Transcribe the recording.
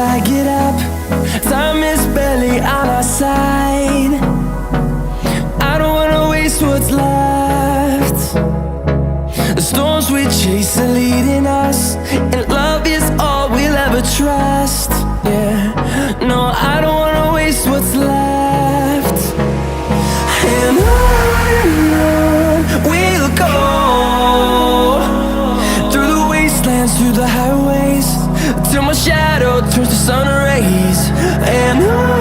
I get up. Time is barely on our side. I don't wanna waste what's left. The storms we chase are leading us, and love is all we'll ever trust. Yeah, no, I don't wanna waste what's left. And on we'll go, through the wastelands, through the highways, till my shadow turns to sun rays. And on